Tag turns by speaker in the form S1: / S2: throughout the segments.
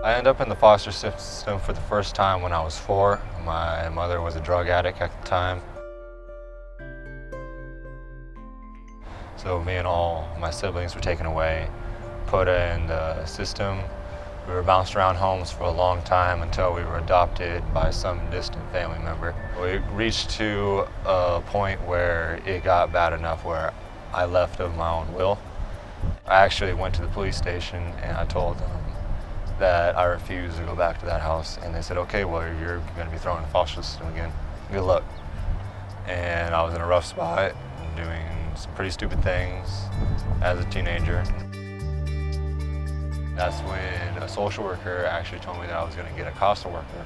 S1: I ended up in the foster system for the first time when I was 4. My mother was a drug addict at the time. So me and all my siblings were taken away, put in the system. We were bounced around homes for a long time until we were adopted by some distant family member. We reached to a point where it got bad enough where I left of my own will. I actually went to the police station and I told them that I refused to go back to that house, and they said, okay, well, you're going to be thrown in the foster system again. Good luck. And I was in a rough spot, doing some pretty stupid things as a teenager. That's when a social worker actually told me that I was going to get a CASA worker.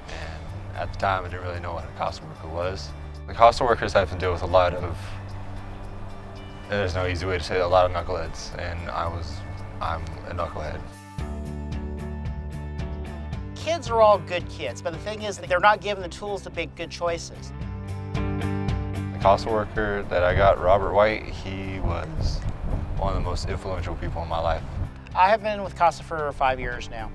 S1: And at the time, I didn't really know what a CASA worker was. The CASA workers have to deal with a lot of, there's no easy way to say it, a lot of knuckleheads, and I'm a knucklehead.
S2: Kids are all good kids, but the thing is that they're not given the tools to make good choices.
S1: The CASA worker that I got, Robert White, he was one of the most influential people in my life.
S2: I have been with CASA for 5 years now.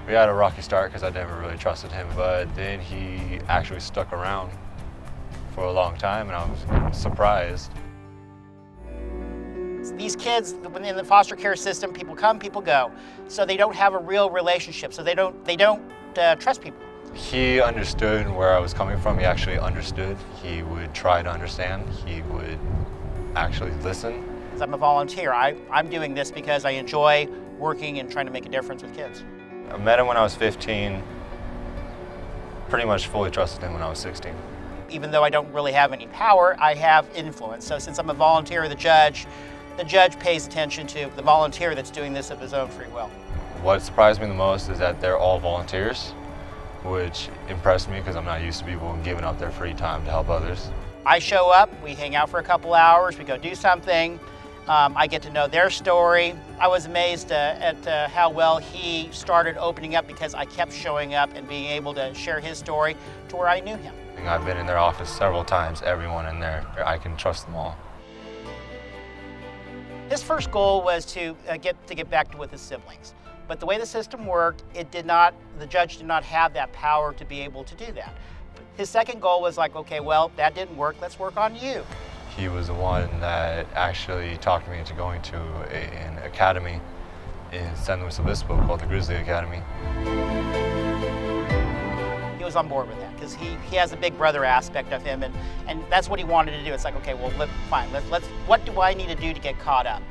S1: We had a rocky start because I never really trusted him, but then he actually stuck around for a long time, and I was surprised.
S2: These kids, in the foster care system, people come, people go. So they don't have a real relationship, so they don't trust people.
S1: He understood where I was coming from. He actually understood. He would try to understand. He would actually listen.
S2: I'm a volunteer. I'm doing this because I enjoy working and trying to make a difference with kids.
S1: I met him when I was 15. Pretty much fully trusted him when I was 16.
S2: Even though I don't really have any power, I have influence. So since I'm a volunteer, the judge pays attention to the volunteer that's doing this of his own free will.
S1: What surprised me the most is that they're all volunteers, which impressed me because I'm not used to people giving up their free time to help others.
S2: I show up, we hang out for a couple hours, we go do something. I get to know their story. I was amazed at how well he started opening up because I kept showing up and being able to share his story to where I knew him.
S1: I've been in their office several times. Everyone in there, I can trust them all.
S2: His first goal was to get back with his siblings. But the way the system worked, the judge did not have that power to be able to do that. His second goal was like, okay, well, that didn't work, let's work on you.
S1: He was the one that actually talked me into going to an academy in San Luis Obispo called the Grizzly Academy.
S2: He was on board with that because he has a big brother aspect of him, and that's what he wanted to do. It's like, okay, well, fine, let's what do I need to do to get caught up?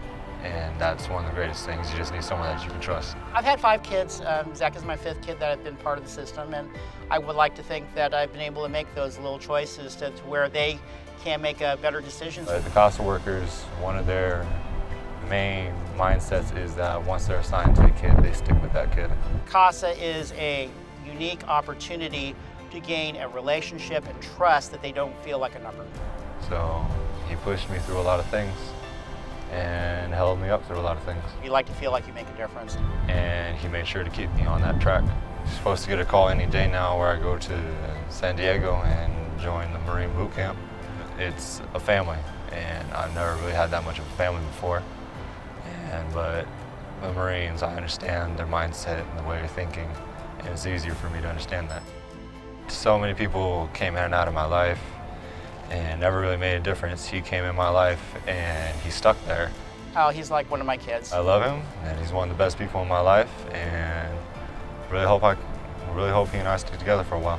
S1: And that's one of the greatest things. You just need someone that you can trust.
S2: I've had 5 kids. Zach is my 5th kid that I've been part of the system, and I would like to think that I've been able to make those little choices to where they can make better decisions.
S1: The CASA workers, one of their main mindsets is that once they're assigned to a kid, they stick with that kid.
S2: CASA is a unique opportunity to gain a relationship and trust that they don't feel like a number.
S1: So he pushed me through a lot of things and held me up through a lot of things.
S2: You like to feel like you make a difference.
S1: And he made sure to keep me on that track. I'm supposed to get a call any day now where I go to San Diego and join the Marine boot camp. It's a family, and I've never really had that much of a family before. But the Marines, I understand their mindset and the way they're thinking, and it's easier for me to understand that. So many people came in and out of my life and never really made a difference. He came in my life and he stuck there.
S2: Oh, he's like one of my kids.
S1: I love him, and he's one of the best people in my life, and really hope he and I stick together for a while,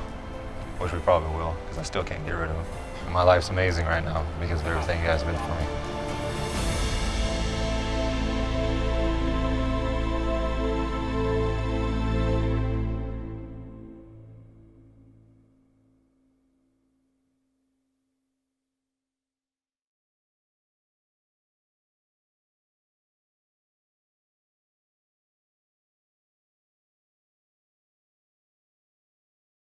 S1: which we probably will, because I still can't get rid of him. My life's amazing right now because of everything he has been for me.